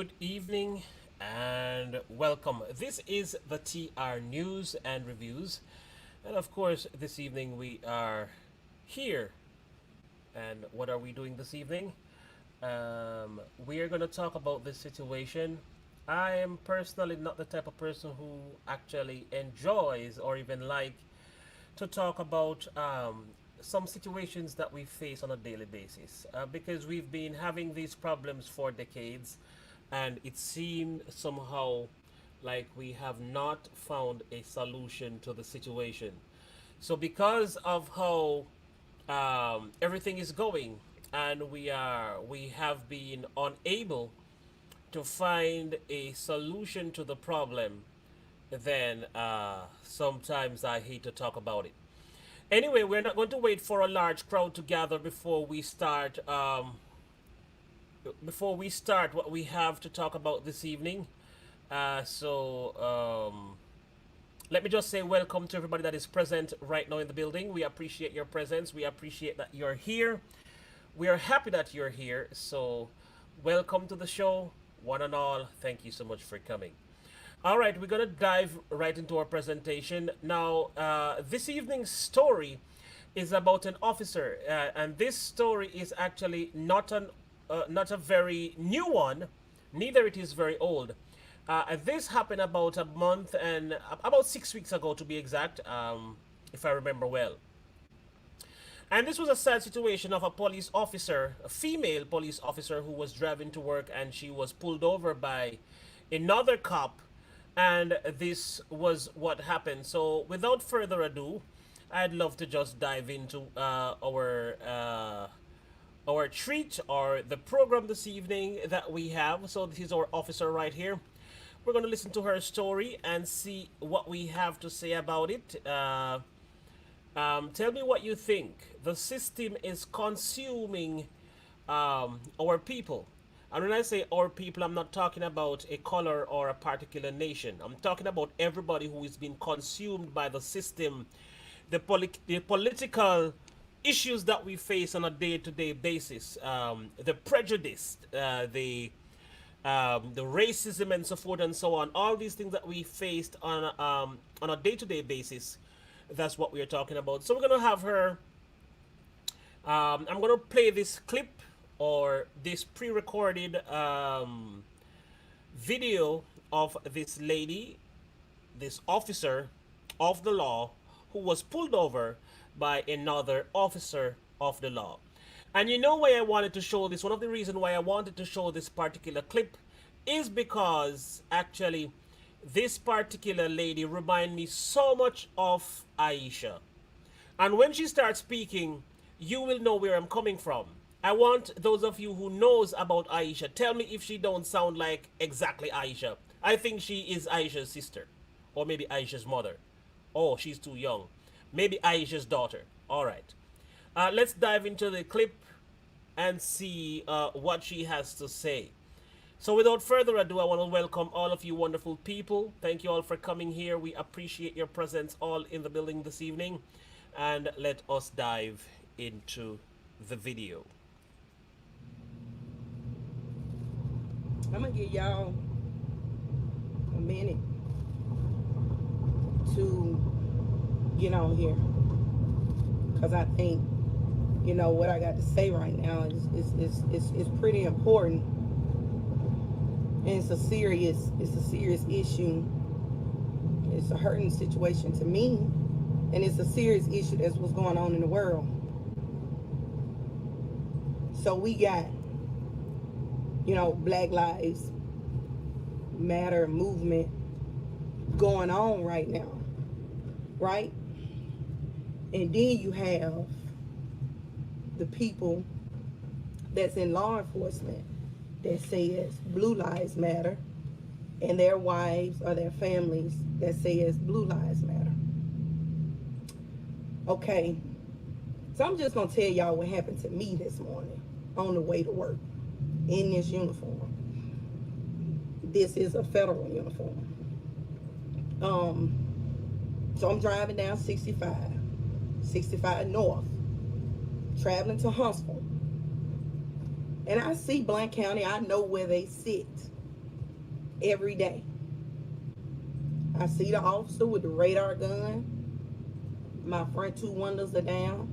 Good evening and welcome. This is the TR News and Reviews. And of course, this evening we are here. And what are we doing this evening? We are going to talk about this situation. I am personally not the type of person who actually enjoys or even like to talk about some situations that we face on a daily basis because we've been having these problems for decades, and it seemed somehow like we have not found a solution to the situation. So, because of how everything is going, and we have been unable to find a solution to the problem, then sometimes I hate to talk about it. Anyway, we're not going to wait for a large crowd to gather before we start. Before we start what we have to talk about this evening. Let me just say welcome to everybody that is present right now in the building. We appreciate your presence. We appreciate that you're here. We are happy that you're here. So, welcome to the show, one and all. Thank you so much for coming. All right, we're going to dive right into our presentation. Now, this evening's story is about an officer, and this story is actually not a very new one, neither it is very old. This happened about a month and about 6 weeks ago, to be exact, if I remember well. And this was a sad situation of a police officer, a female police officer, who was driving to work and she was pulled over by another cop, and this was what happened. So, without further ado, I'd love to just dive into our treat or the program this evening that we have. So, this is our officer right here. We're going to listen to her story and see what we have to say about it. Tell me what you think. The system is consuming our people. And when I say our people, I'm not talking about a color or a particular nation. I'm talking about everybody who is being consumed by the system, the political issues that we face on a day-to-day basis, the prejudice, the racism and so forth and so on. All these things that we faced on a day-to-day basis. That's what we are talking about. So we're gonna have her. I'm gonna play this clip or this pre-recorded video of this lady, this officer of the law, who was pulled over by another officer of the law. And you know why I wanted to show this? One of the reasons why I wanted to show this particular clip is because actually this particular lady reminds me so much of Aisha. And when she starts speaking, you will know where I'm coming from. I want those of you who knows about Aisha, tell me if she don't sound like exactly Aisha. I think she is Aisha's sister, or maybe Aisha's mother. Oh, she's too young. Maybe Aisha's daughter. All right. Let's dive into the clip and see what she has to say. So without further ado, I want to welcome all of you wonderful people. Thank you all for coming here. We appreciate your presence all in the building this evening. And let us dive into the video. I'm gonna give y'all a minute to get on here, because I think, you know, what I got to say right now is pretty important, and it's a serious issue. It's a hurting situation to me, and it's a serious issue. That's what's going on in the world. So we got, you know, Black Lives Matter movement going on right now, right? And then you have the people that's in law enforcement that says Blue Lives Matter, and their wives or their families that says Blue Lives Matter. Okay, so I'm just gonna tell y'all what happened to me this morning on the way to work in this uniform. This is a federal uniform. So I'm driving down 65 North, traveling to Huntsville. And I see Blount County. I know where they sit. every day. I see the officer with the radar gun. My front two windows are down.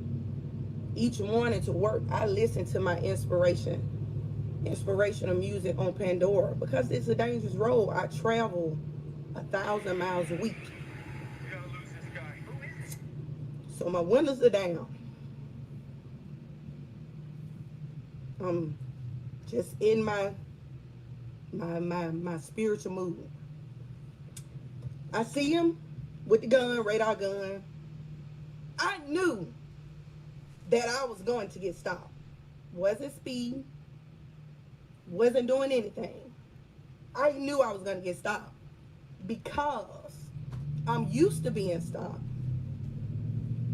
Each morning to work, I listen to my inspirational music on Pandora because it's a dangerous road. I travel 1,000 miles a week. We gotta lose this guy. Who is it? So my windows are down. I'm just in my spiritual mood. I see him with the gun, radar gun. I knew that I was going to get stopped. Wasn't speeding. Wasn't doing anything. I knew I was going to get stopped because I'm used to being stopped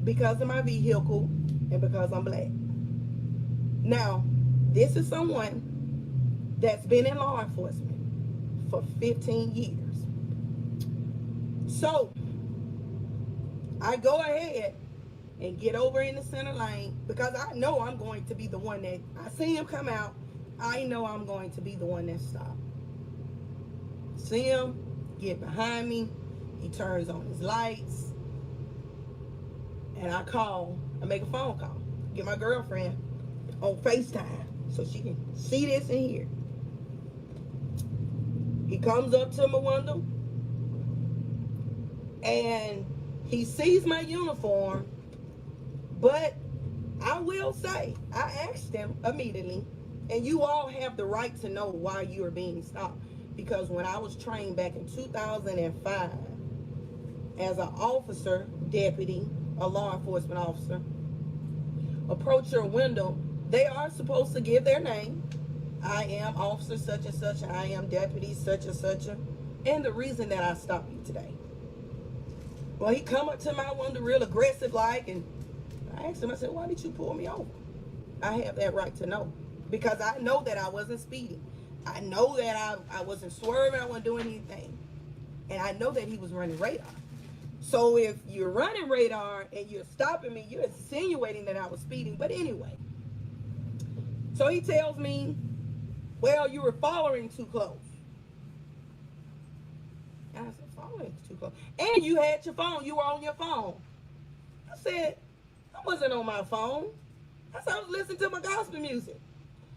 because of my vehicle and because I'm black. Now, this is someone that's been in law enforcement for 15 years. So, I go ahead and get over in the center lane because I know I'm going to be the one that, I see him come out, I know I'm going to be the one that stopped. See him, get behind me, he turns on his lights, and I make a phone call, get my girlfriend on FaceTime so she can see this and hear. He comes up to my window, and he sees my uniform, but I will say, I asked him immediately, and you all have the right to know why you are being stopped. Because when I was trained back in 2005 as an officer, deputy, a law enforcement officer, approach your window, they are supposed to give their name. I am officer such and such, I am deputy such and such, and the reason that I stopped you today. Well, he come up to my window real aggressive like, and I asked him, I said, why did you pull me over? I have that right to know. Because I know that I wasn't speeding. I know that I wasn't swerving, I wasn't doing anything. And I know that he was running radar. So if you're running radar and you're stopping me, you're insinuating that I was speeding. But anyway. So he tells me, well, you were following too close. And I said, following too close. And you had your phone. You were on your phone. I said, I wasn't on my phone. I said, I was listening to my gospel music.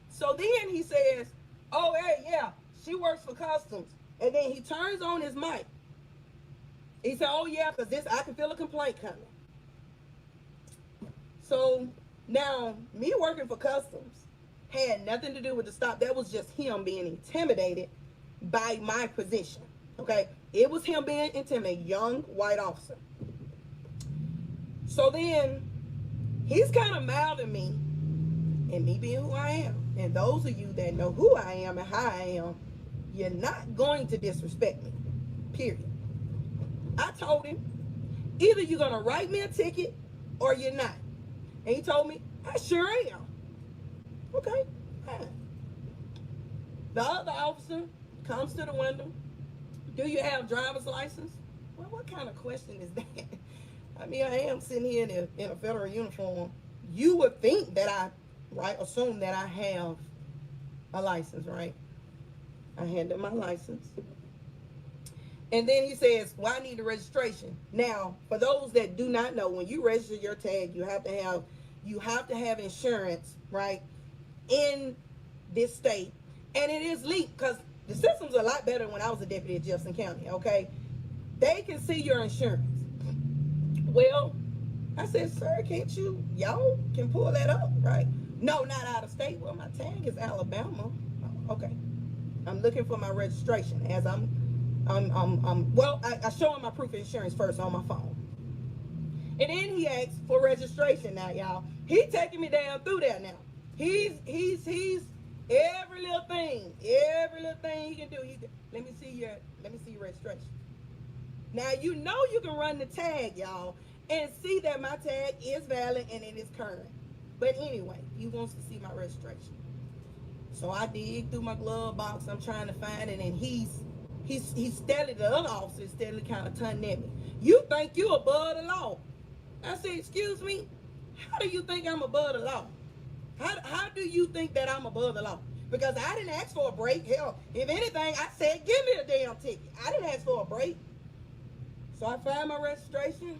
So then he says, oh, hey, yeah, she works for customs. And then he turns on his mic. He said, oh, yeah, because I can feel a complaint coming. So now, me working for customs had nothing to do with the stop. That was just him being intimidated by my position. Okay? It was him being intimidated, young white officer. So then, he's kind of mouthing me, and me being who I am. And those of you that know who I am and how I am, you're not going to disrespect me. Period. I told him, either you're going to write me a ticket or you're not. And he told me, I sure am. Okay, fine. The other officer comes to the window. Do you have driver's license? Well, what kind of question is that? I mean, I am sitting here in a federal uniform. You would think that assume that I have a license, right? I hand him my license. And then he says, well, I need the registration. Now, for those that do not know, when you register your tag, you have to have insurance, right, in this state. And it is leaked because the system's a lot better when I was a deputy at Jefferson County, okay? They can see your insurance. Well, I said, sir, y'all can pull that up, right? No, not out of state. Well, my tag is Alabama. Okay. I'm looking for my registration as I show him my proof of insurance first on my phone. And then he asks for registration now, y'all. He taking me down through there now. He's every little thing he can do. Let me see your registration. Now, you know you can run the tag, y'all, and see that my tag is valid and it is current. But anyway, he wants to see my registration. So I dig through my glove box. I'm trying to find it, and he's steadily, the other officer is steadily kind of tunning at me. You think you above the law? I said, excuse me, how do you think I'm above the law? How do you think that I'm above the law? Because I didn't ask for a break. Hell, if anything, I said, give me a damn ticket. I didn't ask for a break. So I find my registration.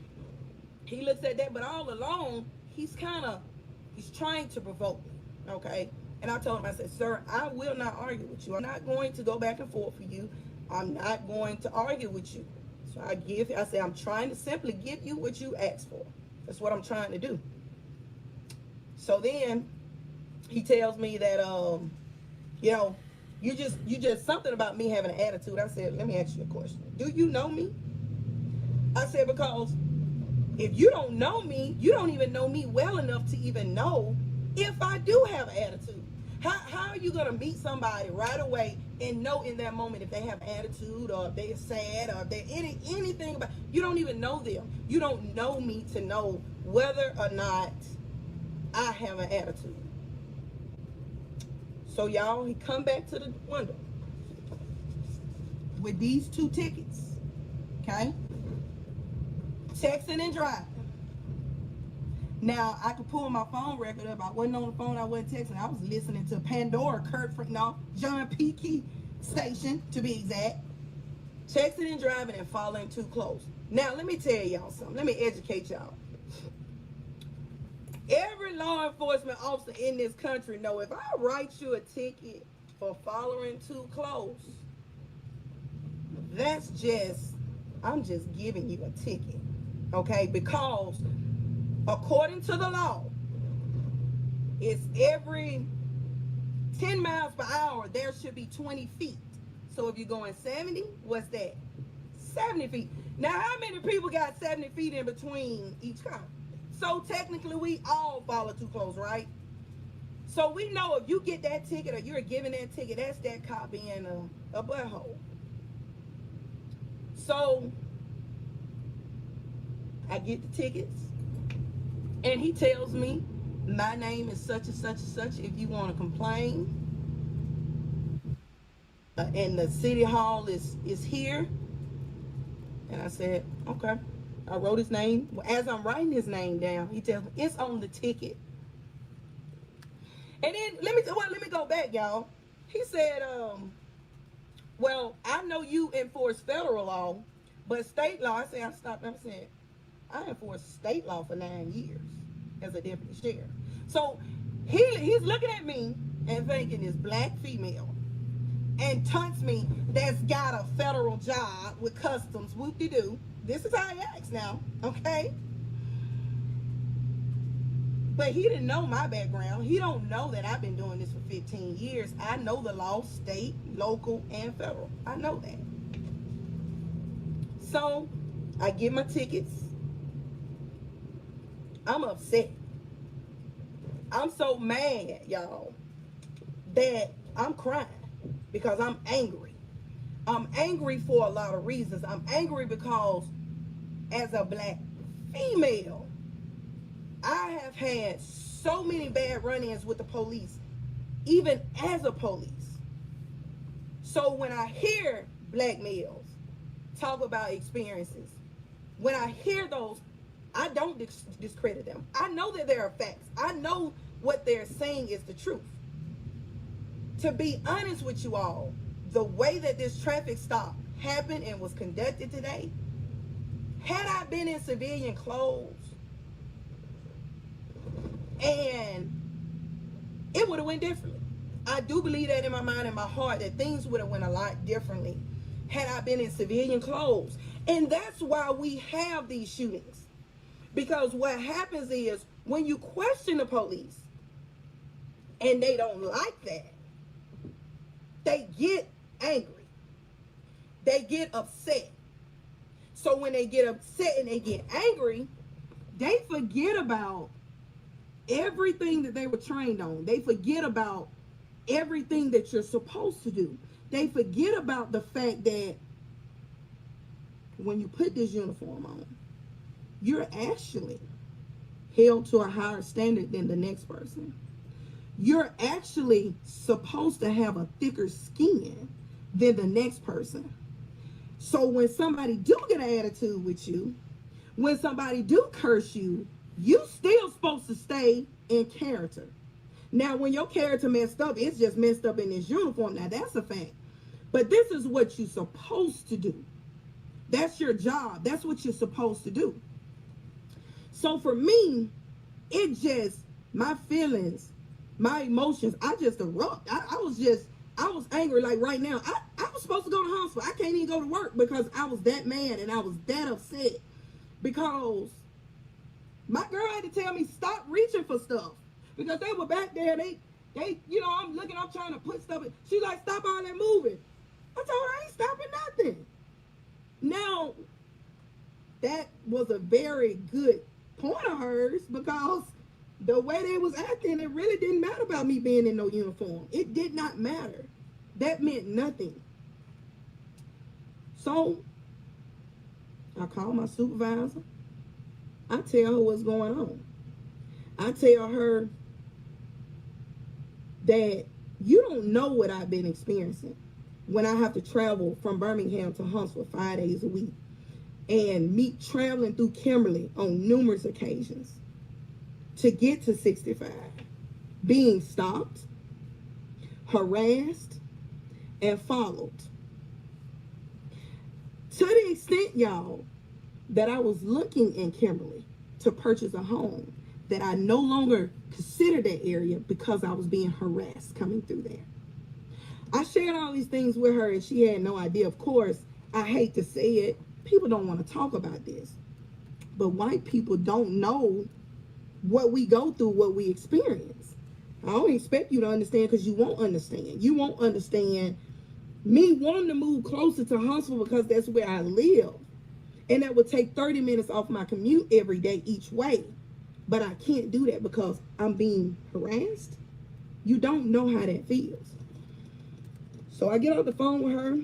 He looks at that, but all along, he's trying to provoke me, okay? And I told him, I said, sir, I will not argue with you. I'm not going to go back and forth for you. I'm not going to argue with you. So I say, I'm trying to simply give you what you asked for. That's what I'm trying to do. So then he tells me that, you just something about me having an attitude. I said, let me ask you a question. Do you know me? I said, because if you don't know me, you don't even know me well enough to even know if I do have an attitude. How are you going to meet somebody right away and know in that moment if they have attitude or if they're sad or if they're anything about, you don't even know them. You don't know me to know whether or not I have an attitude. So y'all, he come back to the window with these 2 tickets, okay? Texting and driving. Now, I could pull my phone record up. I wasn't on the phone. I wasn't texting. I was listening to Pandora, John P. Key station, to be exact. Texting and driving and following too close. Now, let me tell y'all something. Let me educate y'all. Every law enforcement officer in this country know if I write you a ticket for following too close, I'm just giving you a ticket, okay? Because according to the law, it's every 10 miles per hour, there should be 20 feet. So if you're going 70, what's that? 70 feet. Now, how many people got 70 feet in between each car? So technically, we all follow too close, right? So we know if you get that ticket or you're giving that ticket, that's that cop being a butthole. So I get the tickets, and he tells me, my name is such and such and such. If you want to complain, and the city hall is here. And I said, okay. I wrote his name. As I'm writing his name down, he tells me it's on the ticket. And then let me go back, y'all. He said, well, I know you enforce federal law, but state law. I said, I enforced state law for 9 years as a deputy sheriff. So he's looking at me and thinking this black female and taunts me that's got a federal job with customs, whoop-de-doo. This is how he acts now, okay? But he didn't know my background. He don't know that I've been doing this for 15 years. I know the law, state, local, and federal. I know that. So I get my tickets. I'm upset. I'm so mad, y'all, that I'm crying because I'm angry. I'm angry for a lot of reasons. I'm angry because as a black female, I have had so many bad run-ins with the police, even as a police. So when I hear black males talk about experiences, when I hear those, I don't discredit them. I know that there are facts. I know what they're saying is the truth. To be honest with you all, the way that this traffic stop happened and was conducted today, had I been in civilian clothes, and it would have went differently. I do believe that in my mind and my heart that things would have went a lot differently had I been in civilian clothes. And that's why we have these shootings. Because what happens is when you question the police and they don't like that, they get angry. They get upset. So when they get upset and they get angry, they forget about everything that they were trained on. They forget about everything that you're supposed to do. They forget about the fact that when you put this uniform on, you're actually held to a higher standard than the next person. You're actually supposed to have a thicker skin than the next person. So when somebody do get an attitude with you, when somebody do curse you, you still supposed to stay in character. Now, when your character messed up, it's just messed up in his uniform. Now, that's a fact. But this is what you're supposed to do. That's your job. That's what you're supposed to do. So for me, it just, my feelings, my emotions, I just erupt. I was angry. Like right now, I was supposed to go to the hospital. I can't even go to work because I was that mad and I was that upset because my girl had to tell me stop reaching for stuff because they were back there. They, I'm looking, I'm trying to put stuff in. She's like, stop all that moving. I told her I ain't stopping nothing. Now, that was a very good point of hers because the way they was acting, it really didn't matter about me being in no uniform. It did not matter. That meant nothing. So, I call my supervisor. I tell her what's going on. I tell her that you don't know what I've been experiencing when I have to travel from Birmingham to Huntsville 5 days a week and me traveling through Kimberly on numerous occasions to get to 65, being stopped, harassed, and followed. To the extent, y'all, that I was looking in Kimberly to purchase a home, that I no longer considered that area because I was being harassed coming through there. I shared all these things with her and she had no idea. Of course, I hate to say it, people don't want to talk about this. But white people don't know what we go through, what we experience. I don't expect you to understand because you won't understand. You won't understand me wanting to move closer to Huntsville because that's where I live. And that would take 30 minutes off my commute every day each way. But I can't do that because I'm being harassed. You don't know how that feels. So I get on the phone with her.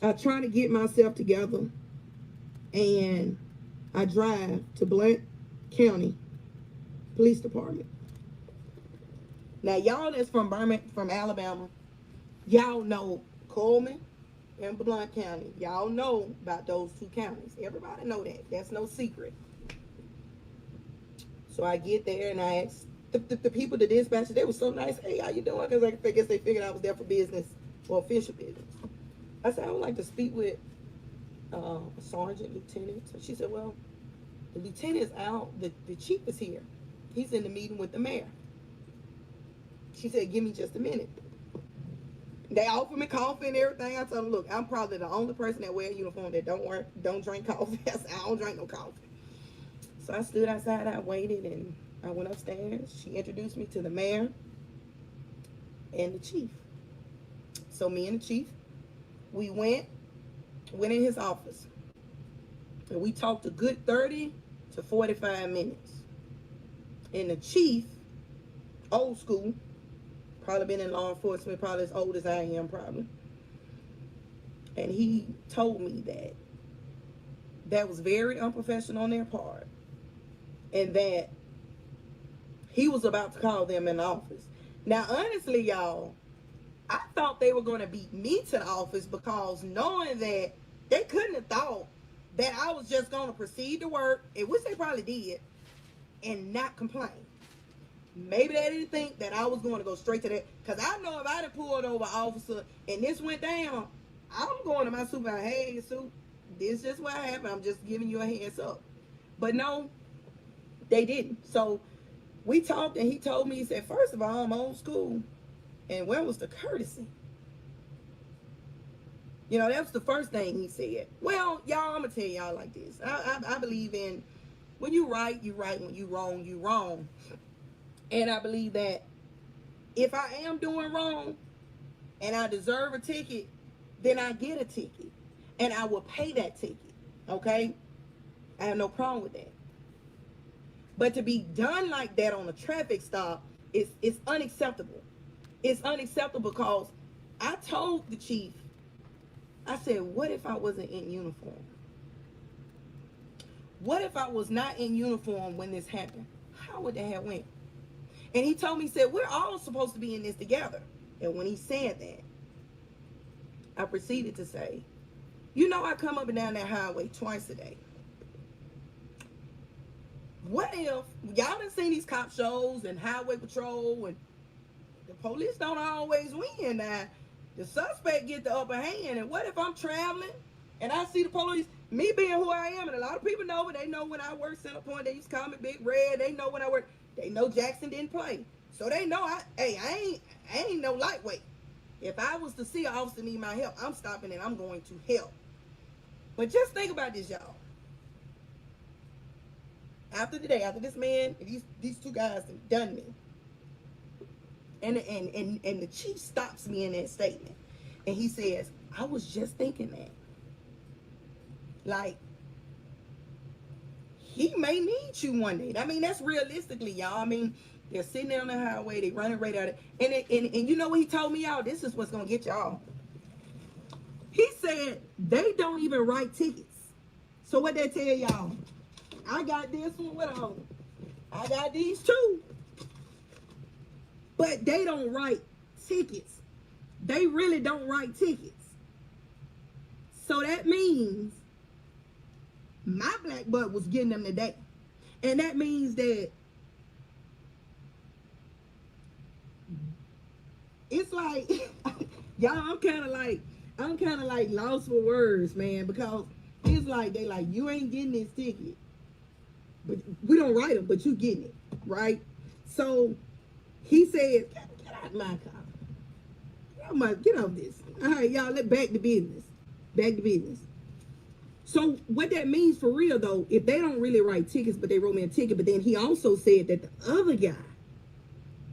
I try to get myself together. And I drive to Blount County Police Department. Now, y'all that's from Birmingham, from Alabama, y'all know Coleman and Blount County. Y'all know about those two counties. Everybody know that. That's no secret. So I get there and I ask the people, the dispatchers, they were so nice. Hey, how you doing? Because I guess they figured I was there for business or official business. I said, I would like to speak with a sergeant, lieutenant. So she said, well, the lieutenant is out. The chief is here. He's in the meeting with the mayor. She said, give me just a minute. They offered me coffee and everything. I told them, look, I'm probably the only person that wear a uniform that don't drink coffee. I said, I don't drink no coffee. So I stood outside, I waited, and I went upstairs. She introduced me to the mayor and the chief. So me and the chief, we went in his office. And we talked a good 30 to 45 minutes. And the chief, old school, probably been in law enforcement, probably as old as I am, probably. And he told me that was very unprofessional on their part. And that he was about to call them in the office. Now, honestly, y'all, I thought they were going to beat me to the office because knowing that they couldn't have thought that I was just going to proceed to work, which they probably did, and not complain. Maybe they didn't think that I was going to go straight to that. Because I know if I had pulled over an officer and this went down, I'm going to my supervisor, hey, Sue, this is just what happened. I'm just giving you a heads up. But no, they didn't. So we talked and he told me, he said, first of all, I'm old school. And where was the courtesy? You know, that was the first thing he said. Well, y'all, I'm going to tell y'all like this. I believe in when you right, you right. When you wrong, you wrong. And I believe that if I am doing wrong and I deserve a ticket, then I get a ticket. And I will pay that ticket. Okay? I have no problem with that. But to be done like that on a traffic stop is unacceptable. It's unacceptable because I told the chief, I said, what if I wasn't in uniform? What if I was not in uniform when this happened? How would that have went? And he told me, he said, we're all supposed to be in this together. And when he said that, I proceeded to say, you know, I come up and down that highway twice a day. What if y'all done seen these cop shows and highway patrol, and the police don't always win? Now, the suspect get the upper hand, and what if I'm traveling and I see the police? Me being who I am, and a lot of people know, but they know when I work Center Point, they used to call me Big Red. They know when I work. They know Jackson didn't play, so they know I ain't no lightweight. If I was to see an officer need my help, I'm stopping and I'm going to help. But just think about this, y'all. After today, after this man, these two guys have done me, and the chief stops me in that statement, and he says, "I was just thinking that, like, he may need you one day." I mean, that's realistically, y'all. I mean, they're sitting there on the highway, they running right at it, and you know what he told me, y'all? This is what's gonna get y'all. He said they don't even write tickets. So what they tell y'all? I got this one with them. I got these two. But they don't write tickets. They really don't write tickets. So that means my black butt was getting them today. And that means that it's like, y'all, I'm kind of like lost for words, man, because it's like they like, you ain't getting this ticket. But we don't write them, but you getting it, right? So he said, get out of my car. Get off this. All right, y'all, let's back to business. Back to business. So what that means for real, though, if they don't really write tickets, but they wrote me a ticket, but then he also said that the other guy,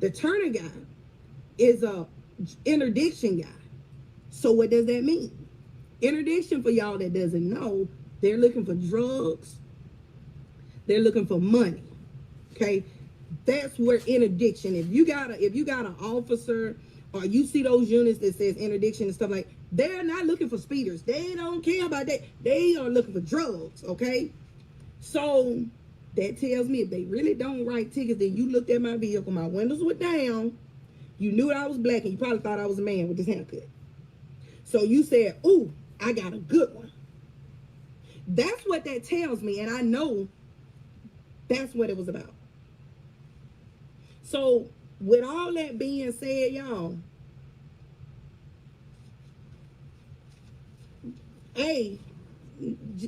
the Turner guy, is a interdiction guy. So what does that mean? Interdiction, for y'all that doesn't know, they're looking for drugs. They're looking for money. Okay, that's where interdiction. If you got an officer, or you see those units that says interdiction and stuff like, they're not looking for speeders. They don't care about that. They are looking for drugs. Okay, so that tells me if they really don't write tickets, then you looked at my vehicle, my windows were down, you knew that I was black, and you probably thought I was a man with this haircut. So you said, "Ooh, I got a good one." That's what that tells me, and I know that's what it was about. So, with all that being said, y'all, A,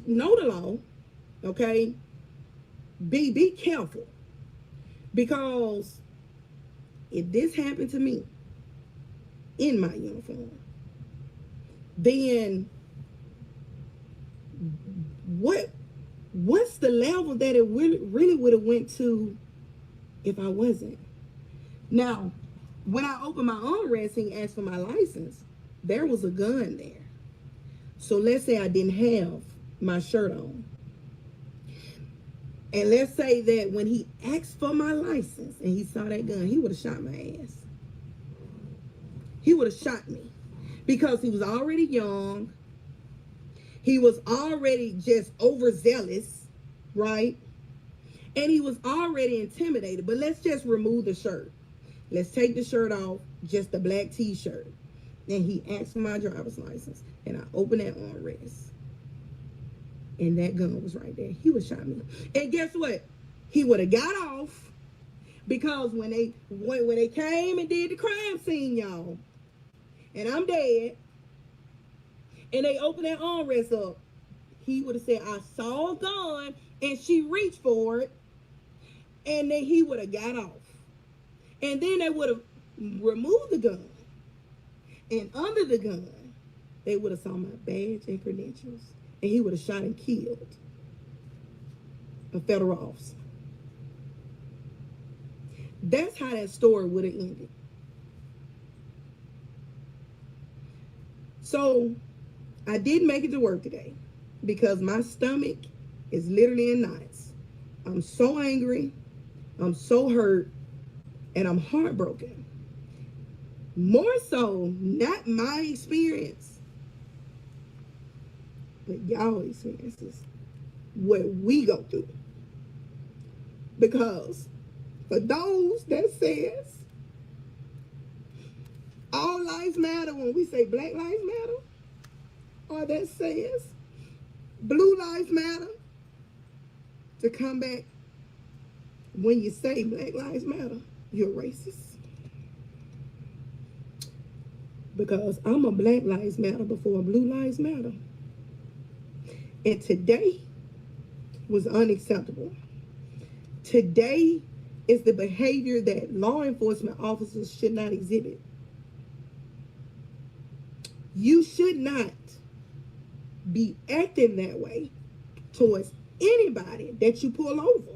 know the law, okay? B, be careful. Because if this happened to me in my uniform, then what's the level that it really would have went to if I wasn't? Now, when I opened my armrest and asked for my license, there was a gun there. So let's say I didn't have my shirt on. And let's say that when he asked for my license and he saw that gun, he would have shot my ass. He would have shot me. Because he was already young. He was already just overzealous, right? And he was already intimidated. But let's just remove the shirt. Let's take the shirt off, just the black t-shirt. And he asked for my driver's license. And I opened that armrest. And that gun was right there. He would have shot me. And guess what? He would have got off. Because when they came and did the crime scene, y'all, and I'm dead, and they opened that armrest up, he would have said, "I saw a gun," and she reached for it, and then he would have got off. And then they would have removed the gun. And under the gun, they would have saw my badge and credentials. And he would have shot and killed a federal officer. That's how that story would have ended. So I didn't make it to work today because my stomach is literally in knots. I'm so angry, I'm so hurt, and I'm heartbroken. More so, not my experience, but y'all experiences, what we go through. Because for those that says all lives matter when we say Black Lives Matter, or that says Blue Lives Matter, to come back when you say Black Lives Matter, you're racist. Because I'm a Black Lives Matter before Blue Lives Matter. And today was unacceptable. Today is the behavior that law enforcement officers should not exhibit. You should not be acting that way towards anybody that you pull over.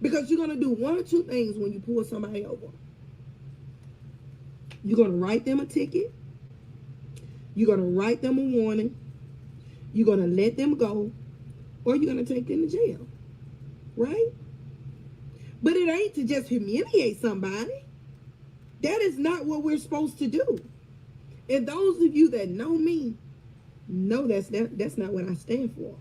Because you're going to do one or two things when you pull somebody over. You're going to write them a ticket. You're going to write them a warning. You're going to let them go. Or you're going to take them to jail. Right? But it ain't to just humiliate somebody. That is not what we're supposed to do. And those of you that know me, know that's not what I stand for.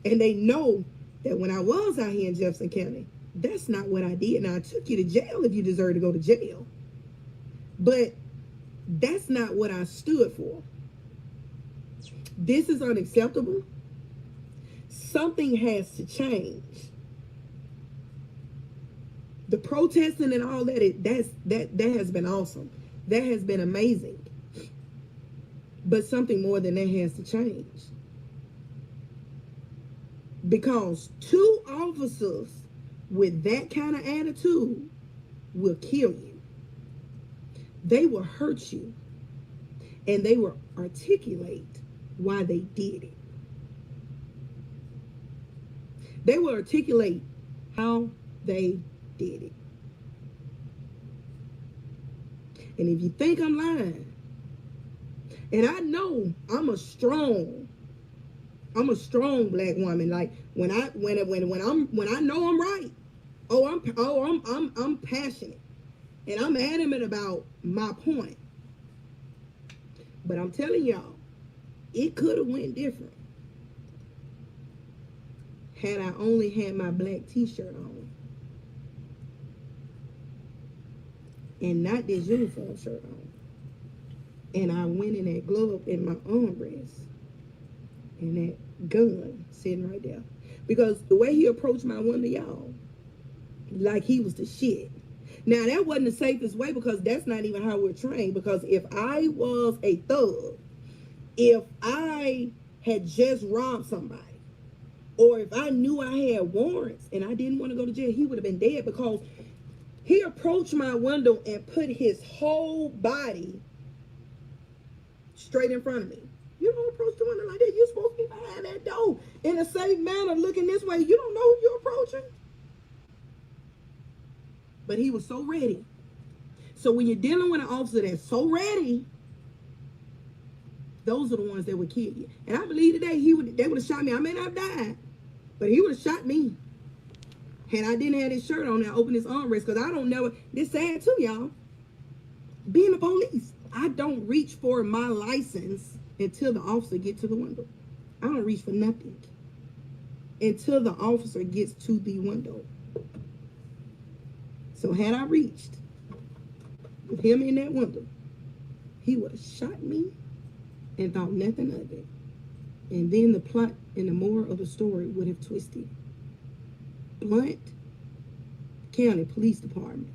And they know that when I was out here in Jefferson County, that's not what I did. Now, I took you to jail if you deserve to go to jail. But that's not what I stood for. This is unacceptable. Something has to change. The protesting and all that has been awesome. That has been amazing. But something more than that has to change. Because two officers with that kind of attitude will kill you. They will hurt you. And they will articulate why they did it. They will articulate how they did it. And if you think I'm lying, and I know I'm a strong black woman. Like when I know I'm right, I'm passionate, and I'm adamant about my point. But I'm telling y'all, it could have went different had I only had my black t-shirt on and not this uniform shirt on. And I went in that glove in my armrest and that gun sitting right there. Because the way he approached my window, y'all, like he was the shit. Now, that wasn't the safest way because that's not even how we're trained. Because if I was a thug, if I had just robbed somebody, or if I knew I had warrants and I didn't want to go to jail, he would have been dead because he approached my window and put his whole body straight in front of me. You don't approach the window like that. You're supposed to be behind that door in a safe manner, looking this way. You don't know who you're approaching. But he was so ready. So when you're dealing with an officer that's so ready, those are the ones that would kill you. And I believe today they would have shot me. I may not have died, but he would have shot me. And I didn't have his shirt on and I opened his armrest because I don't know. This sad too, y'all. Being the police, I don't reach for my license until the officer gets to the window. I don't reach for nothing until the officer gets to the window. So had I reached with him in that window, he would have shot me and thought nothing of it. And then the plot and the moral of the story would have twisted. Blunt County Police Department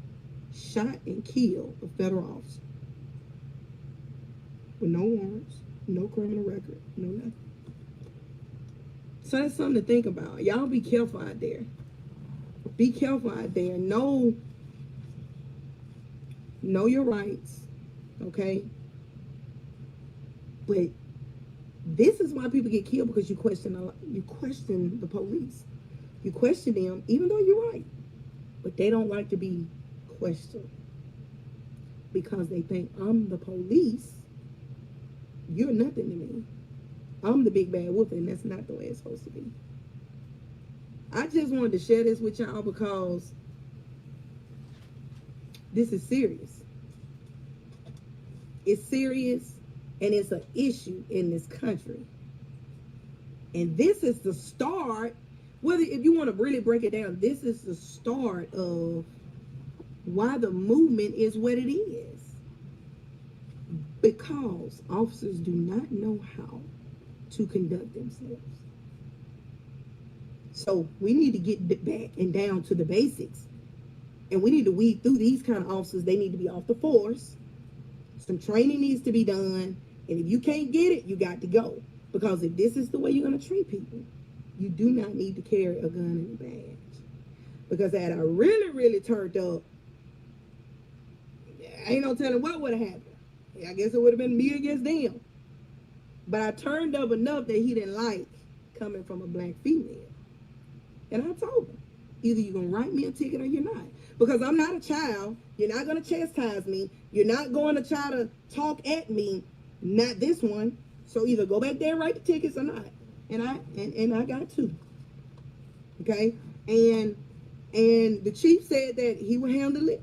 shot and killed a federal officer with no warrants, no criminal record, no nothing. So that's something to think about. Y'all be careful out there. Be careful out there. Know your rights, okay? But this is why people get killed, because you question the police. You question them, even though you're right. But they don't like to be questioned because they think, I'm the police. You're nothing to me. I'm the big bad wolf, and that's not the way it's supposed to be. I just wanted to share this with y'all because this is serious. It's serious, and it's an issue in this country. And this is the start. If you want to really break it down, this is the start of why the movement is what it is. Because officers do not know how to conduct themselves. So we need to get back and down to the basics And we need to weed through these kind of officers. They need to be off the force. Some training needs to be done. And if you can't get it, you got to go. Because if this is the way you're going to treat people, you do not need to carry a gun and a badge. Because had I really, really turned up, ain't no telling what would have happened. I guess it would have been me against them. But I turned up enough that he didn't like coming from a black female. And I told him, either you're going to write me a ticket or you're not. Because I'm not a child. You're not going to chastise me. You're not going to try to talk at me. Not this one. So either go back there and write the tickets or not. And I got two. Okay? And the chief said that he would handle it.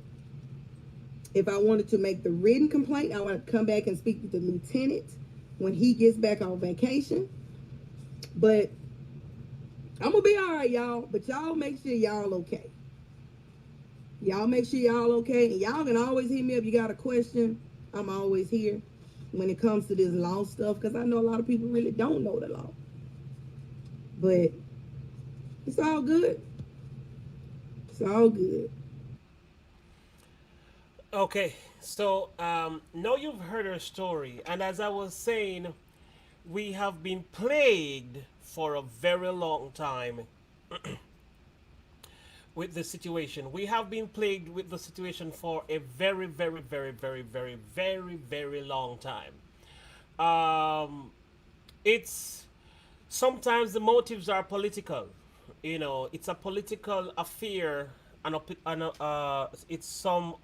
If I wanted to make the written complaint, I want to come back and speak to the lieutenant when he gets back on vacation. But I'm going to be all right, y'all. But y'all make sure y'all okay. Y'all make sure y'all okay. And y'all can always hit me up. You got a question, I'm always here when it comes to this law stuff. Because I know a lot of people really don't know the law. But it's all good. It's all good. Okay, so now you've heard her story, and as I was saying, we have been plagued for a very long time with the situation. We have been plagued with the situation for a very, very, very, very, very, very, very long time. It's sometimes the motives are political. You know, it's a political affair, and it's some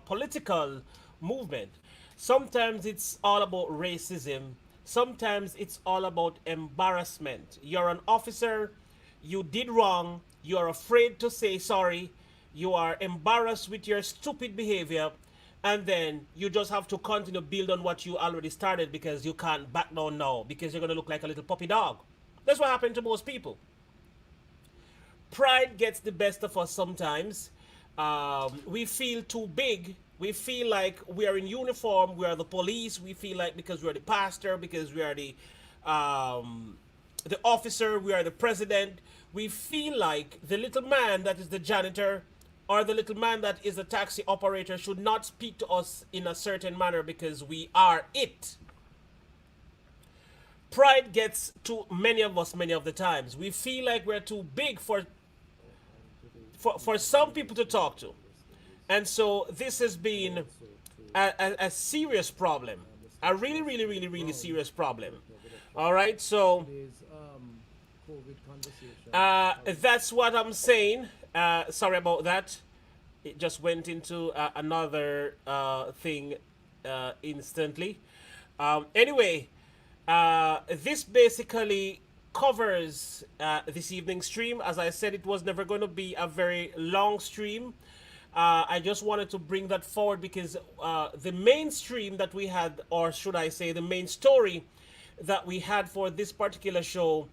political movement. Sometimes it's all about racism. Sometimes it's all about embarrassment. You're an officer, you did wrong, you are afraid to say sorry, you are embarrassed with your stupid behavior, and then you just have to continue to build on what you already started because you can't back down now because you're going to look like a little puppy dog. That's what happened to most people. Pride gets the best of us sometimes. We feel too big. We feel like we are in uniform. We are the police. We feel like because we are the pastor, because we are the officer, we are the president. We feel like the little man that is the janitor or the little man that is the taxi operator should not speak to us in a certain manner because we are it. Pride gets to many of us many of the times. We feel like we're too big for some people to talk to. And so this has been a serious problem. A really, really, really, really serious problem. All right, so that's what I'm saying. Sorry about that. It just went into another thing instantly. Anyway, this basically covers this evening's stream. As I said, it was never going to be a very long stream. I just wanted to bring that forward because the main stream that we had, or should I say the main story that we had for this particular show,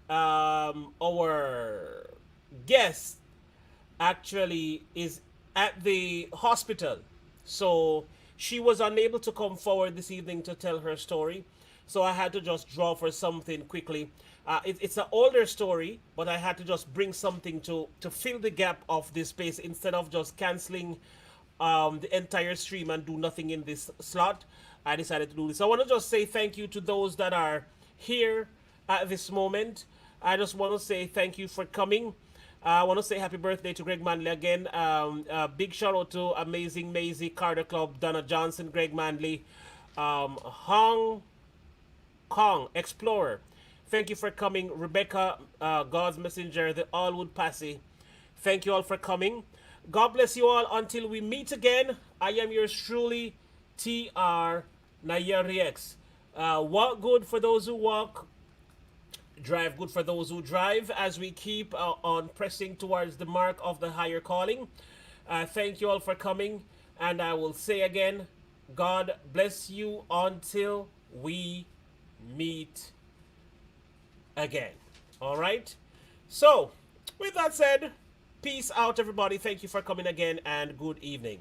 our guest actually is at the hospital. So she was unable to come forward this evening to tell her story. So I had to just draw for something quickly. It's an older story, but I had to just bring something to fill the gap of this space instead of just canceling the entire stream and do nothing in this slot. I decided to do this. I want to just say thank you to those that are here at this moment. I just want to say thank you for coming. I want to say happy birthday to Greg Manley again. Big shout out to Amazing Maisie, Carter Club, Donna Johnson, Greg Manley, Hong Kong Explorer. Thank you for coming, Rebecca, God's Messenger, the Allwood Passy. Thank you all for coming. God bless you all until we meet again. I am yours truly, TR Nayarix. Walk good for those who walk. Drive good for those who drive as we keep on pressing towards the mark of the higher calling. Thank you all for coming. And I will say again, God bless you until we meet again. All right. So, with that said, peace out, everybody. Thank you for coming again and good evening.